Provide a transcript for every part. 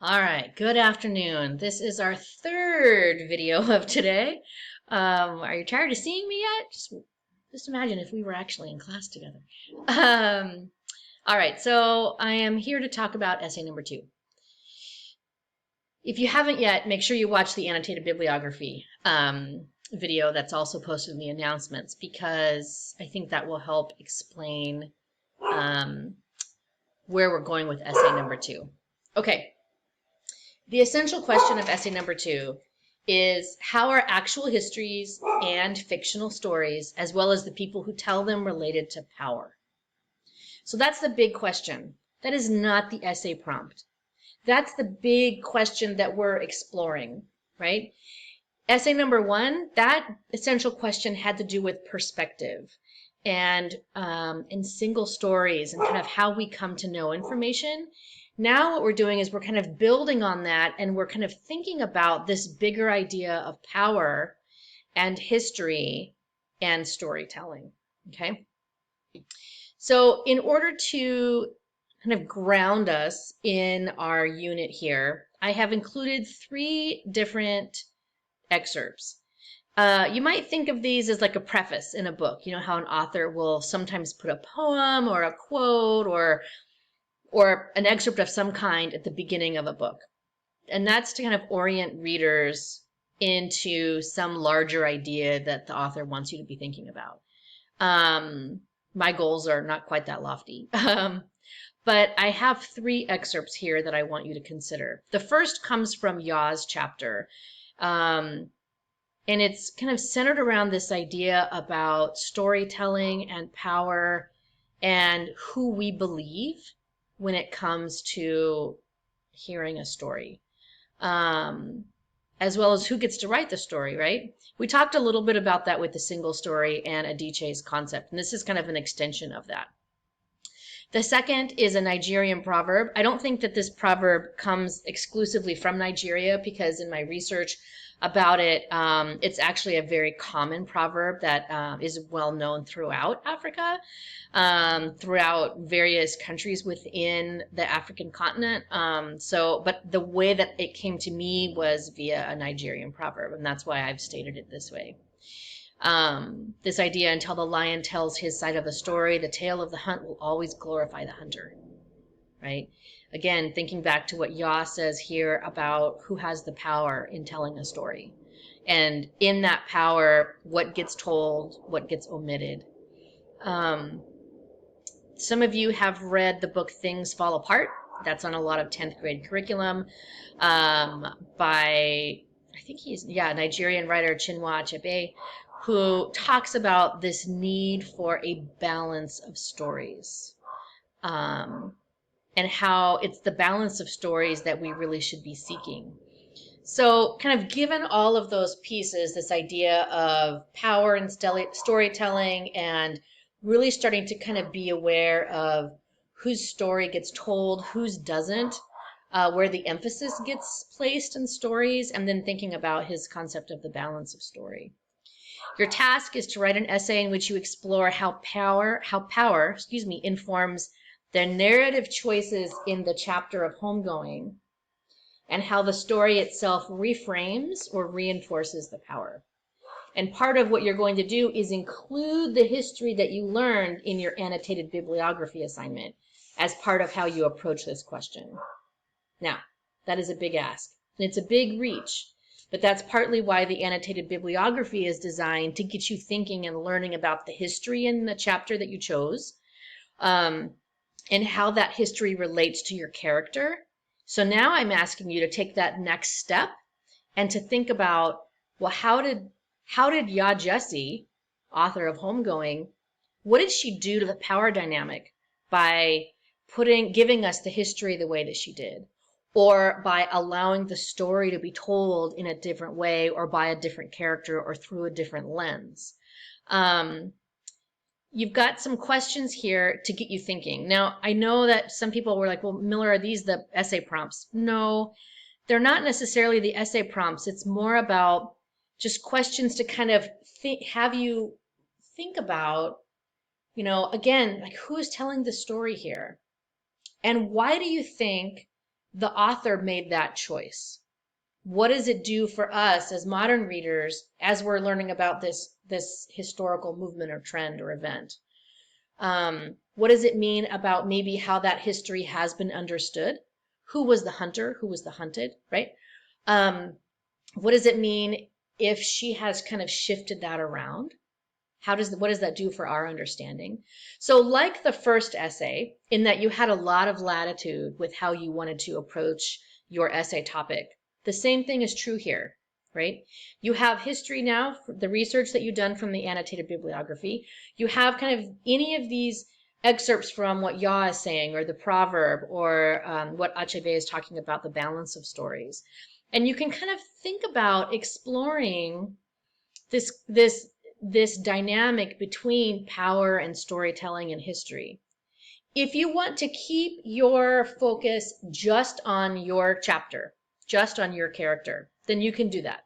All right, good afternoon. This is our third video of today. Are you tired of seeing me yet? Just imagine if we were actually in class together. All right, so I am here to talk about essay number 2. If you haven't yet, make sure you watch the Annotated Bibliography video that's also posted in the announcements, because I think that will help explain where we're going with essay number 2. Okay. The essential question of essay number 2 is how are actual histories and fictional stories, as well as the people who tell them, related to power? So that's the big question. That is not the essay prompt. That's the big question that we're exploring, right? Essay number 1, that essential question had to do with perspective and single stories and kind of how we come to know information. Now what we're doing is we're kind of building on that, and we're kind of thinking about this bigger idea of power and history and storytelling, okay? So in order to kind of ground us in our unit here, I have included 3 different excerpts. You might think of these as like a preface in a book. You know how an author will sometimes put a poem or a quote or an excerpt of some kind at the beginning of a book. And that's to kind of orient readers into some larger idea that the author wants you to be thinking about. My goals are not quite that lofty. But I have 3 excerpts here that I want you to consider. The first comes from Yaw's chapter. And it's kind of centered around this idea about storytelling and power and who we believe when it comes to hearing a story, as well as who gets to write the story, right? We talked a little bit about that with the single story and Adichie's concept, and this is kind of an extension of that. The second is a Nigerian proverb. I don't think that this proverb comes exclusively from Nigeria, because in my research about it, it's actually a very common proverb that is well known throughout Africa, throughout various countries within the African continent. But the way that it came to me was via a Nigerian proverb, and that's why I've stated it this way. This idea, until the lion tells his side of the story, the tale of the hunt will always glorify the hunter, right? Again, thinking back to what Yaw says here about who has the power in telling a story. And in that power, what gets told, what gets omitted. Some of you have read the book Things Fall Apart. That's on a lot of 10th grade curriculum by, I think Nigerian writer Chinua Achebe, who talks about this need for a balance of stories. And how it's the balance of stories that we really should be seeking. So kind of given all of those pieces, this idea of power and storytelling, and really starting to kind of be aware of whose story gets told, whose doesn't, where the emphasis gets placed in stories, and then thinking about his concept of the balance of story. Your task is to write an essay in which you explore how power informs the narrative choices in the chapter of homegoing, and how the story itself reframes or reinforces the power. And part of what you're going to do is include the history that you learned in your annotated bibliography assignment as part of how you approach this question. Now, that is a big ask, and it's a big reach, but that's partly why the annotated bibliography is designed to get you thinking and learning about the history in the chapter that you chose, and how that history relates to your character. So now I'm asking you to take that next step and to think about, well, how did Ya Jessie, author of Homegoing, what did she do to the power dynamic by giving us the history the way that she did, or by allowing the story to be told in a different way, or by a different character, or through a different lens? You've got some questions here to get you thinking. Now, I know that some people were like, well, Miller, are these the essay prompts? No, they're not necessarily the essay prompts. It's more about just questions to kind of have you think about, again, like, who is telling the story here? And why do you think the author made that choice. What does it do for us as modern readers as we're learning about this historical movement or trend or event? What does it mean about maybe how that history has been understood? Who was the hunter? Who was the hunted, right? What does it mean if she has kind of shifted that around? What does that do for our understanding? So like the first essay, in that you had a lot of latitude with how you wanted to approach your essay topic, the same thing is true here, right? You have history now, the research that you've done from the annotated bibliography. You have kind of any of these excerpts from what Ya is saying, or the proverb, or what Achebe is talking about, the balance of stories. And you can kind of think about exploring this dynamic between power and storytelling and history. If you want to keep your focus just on your chapter, just on your character, then you can do that.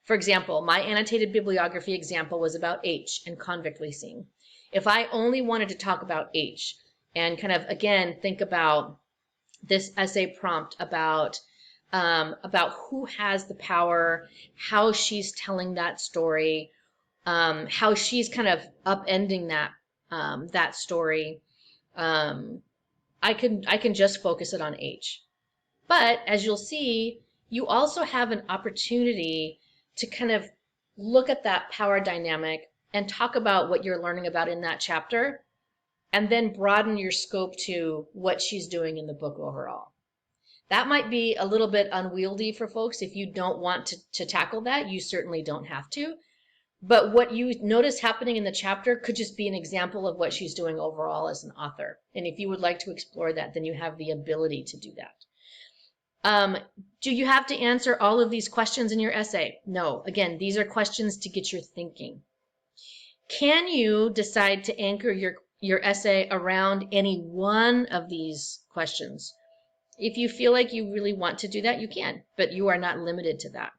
For example, my annotated bibliography example was about H and convict leasing. If I only wanted to talk about H and kind of, again, think about this essay prompt about who has the power, how she's telling that story, how she's kind of upending that story, I can just focus it on H. But as you'll see, you also have an opportunity to kind of look at that power dynamic and talk about what you're learning about in that chapter, and then broaden your scope to what she's doing in the book overall. That might be a little bit unwieldy for folks. If you don't want to tackle that, you certainly don't have to. But what you notice happening in the chapter could just be an example of what she's doing overall as an author. And if you would like to explore that, then you have the ability to do that. Do you have to answer all of these questions in your essay? No. Again, these are questions to get your thinking. Can you decide to anchor your essay around any one of these questions? If you feel like you really want to do that, you can, but you are not limited to that.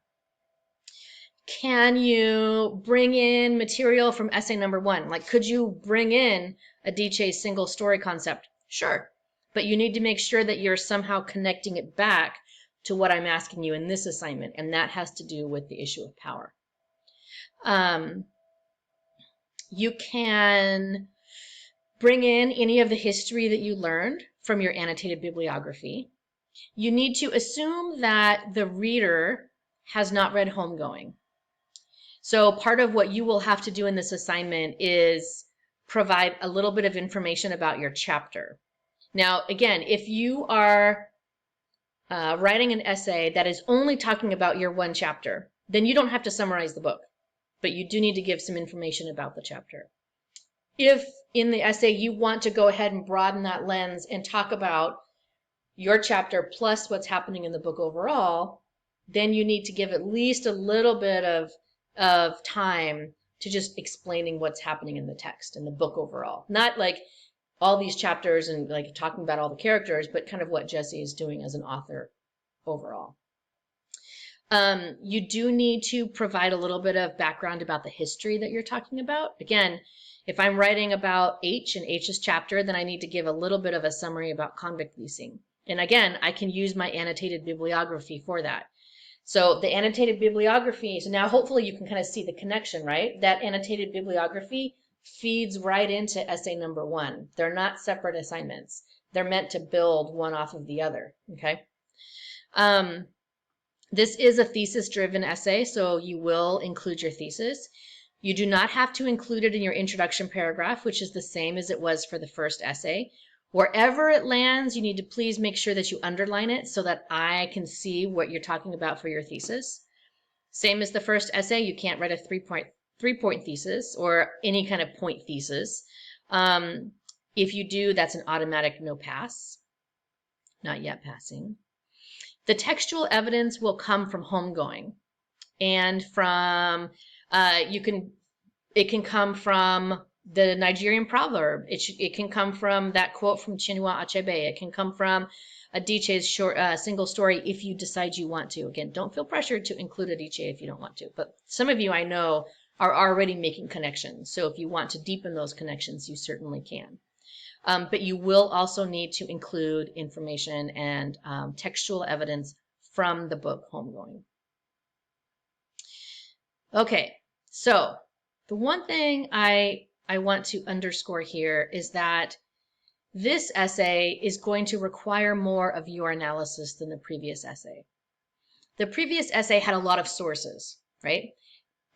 Can you bring in material from essay number 1? Like, could you bring in Adichie's single story concept? Sure. But you need to make sure that you're somehow connecting it back to what I'm asking you in this assignment, and that has to do with the issue of power. You can bring in any of the history that you learned from your annotated bibliography. You need to assume that the reader has not read Homegoing. So part of what you will have to do in this assignment is provide a little bit of information about your chapter. Now, again, if you are writing an essay that is only talking about your one chapter, then you don't have to summarize the book, but you do need to give some information about the chapter. If in the essay you want to go ahead and broaden that lens and talk about your chapter plus what's happening in the book overall, then you need to give at least a little bit of time to just explaining what's happening in the text and the book overall. Not like all these chapters and like talking about all the characters, but kind of what Jessie is doing as an author overall. You do need to provide a little bit of background about the history that you're talking about. Again, if I'm writing about H and H's chapter, then I need to give a little bit of a summary about convict leasing. And again, I can use my annotated bibliography for that. So the annotated bibliography, so now hopefully you can kind of see the connection, right? That annotated bibliography feeds right into essay number 1. They're not separate assignments. They're meant to build one off of the other, okay? This is a thesis-driven essay, so you will include your thesis. You do not have to include it in your introduction paragraph, which is the same as it was for the first essay. Wherever it lands, you need to please make sure that you underline it so that I can see what you're talking about for your thesis. Same as the first essay, you can't write a three-point thesis or any kind of point thesis. If you do, that's an automatic no pass. Not yet passing. The textual evidence will come from Homegoing and from, it can come from the Nigerian Proverb. It can come from that quote from Chinua Achebe. It can come from Adichie's short single story if you decide you want to. Again, don't feel pressured to include Adichie if you don't want to. But some of you I know are already making connections. So if you want to deepen those connections, you certainly can. but you will also need to include information and textual evidence from the book Homegoing. Okay, so the one thing I want to underscore here is that this essay is going to require more of your analysis than the previous essay. The previous essay had a lot of sources, right?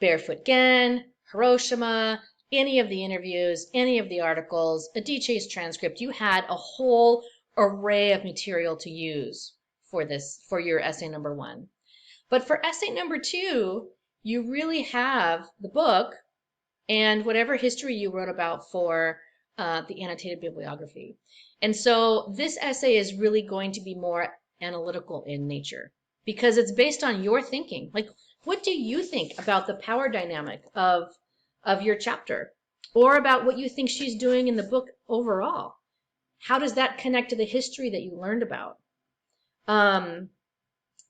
Barefoot Gen, Hiroshima, any of the interviews, any of the articles, a D-Chase transcript. You had a whole array of material to use for your essay number 1. But for essay number 2, you really have the book and whatever history you wrote about for the annotated bibliography. And so this essay is really going to be more analytical in nature because it's based on your thinking. Like, what do you think about the power dynamic of your chapter, or about what you think she's doing in the book overall? How does that connect to the history that you learned about?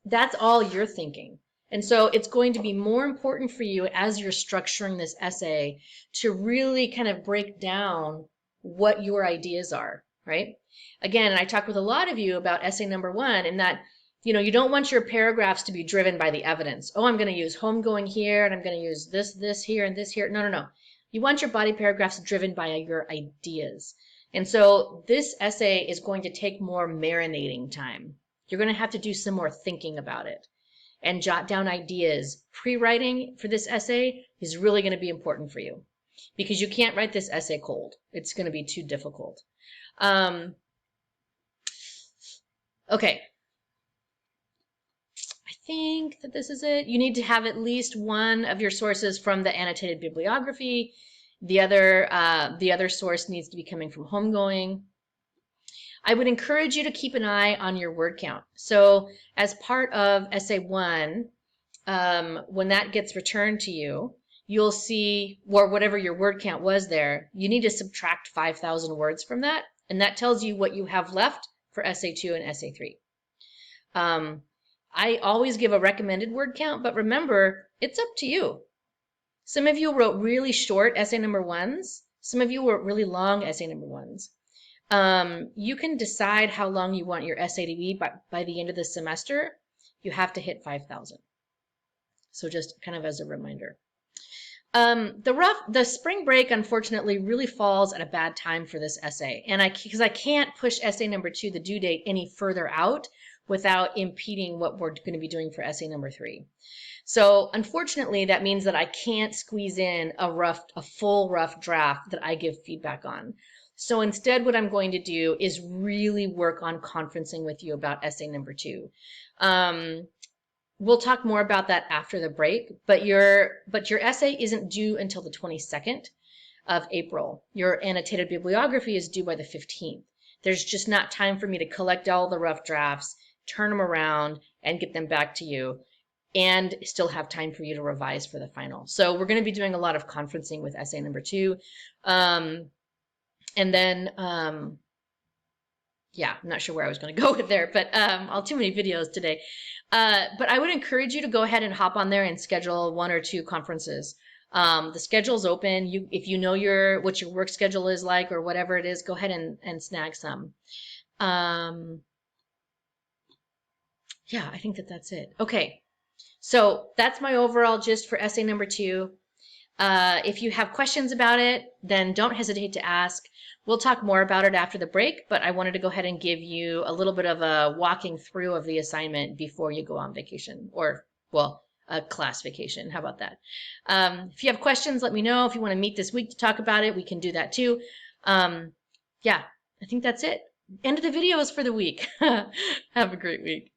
That's all you're thinking. And so it's going to be more important for you as you're structuring this essay to really kind of break down what your ideas are, right? Again, I talked with a lot of you about essay number 1, and that, you know, you don't want your paragraphs to be driven by the evidence. Oh, I'm going to use homegoing here, and I'm going to use this here, and this here. No, no, no. You want your body paragraphs driven by your ideas. And so this essay is going to take more marinating time. You're going to have to do some more thinking about it and jot down ideas. Pre-writing for this essay is really going to be important for you because you can't write this essay cold. It's going to be too difficult. Okay. I think that this is it. You need to have at least one of your sources from the annotated bibliography. The other source needs to be coming from homegoing. I would encourage you to keep an eye on your word count. So as part of essay 1, when that gets returned to you, you'll see, or whatever your word count was there, you need to subtract 5,000 words from that, and that tells you what you have left for essay 2 and essay 3. I always give a recommended word count, but remember, it's up to you. Some of you wrote really short essay number 1s. Some of you wrote really long essay number 1s. You can decide how long you want your essay to be, but by the end of the semester, you have to hit 5,000. So just kind of as a reminder. The spring break, unfortunately, really falls at a bad time for this essay. And because I can't push essay number 2, the due date, any further out without impeding what we're going to be doing for essay number 3. So unfortunately, that means that I can't squeeze in a full rough draft that I give feedback on. So instead, what I'm going to do is really work on conferencing with you about essay number 2. We'll talk more about that after the break, but your essay isn't due until the 22nd of April. Your annotated bibliography is due by the 15th. There's just not time for me to collect all the rough drafts, turn them around, and get them back to you, and still have time for you to revise for the final. So we're going to be doing a lot of conferencing with essay number 2. And then, yeah, I'm not sure where I was going to go with there, but all too many videos today. But I would encourage you to go ahead and hop on there and schedule 1 or 2 conferences. The schedule's open. If you know what your work schedule is like or whatever it is, go ahead and snag some. Yeah, I think that's it. Okay, so that's my overall gist for essay number 2. If you have questions about it, then don't hesitate to ask. We'll talk more about it after the break, but I wanted to go ahead and give you a little bit of a walking through of the assignment before you go on vacation, or, well, a class vacation. How about that? If you have questions, let me know. If you want to meet this week to talk about it, we can do that too. Yeah, I think that's it. End of the videos for the week. Have a great week.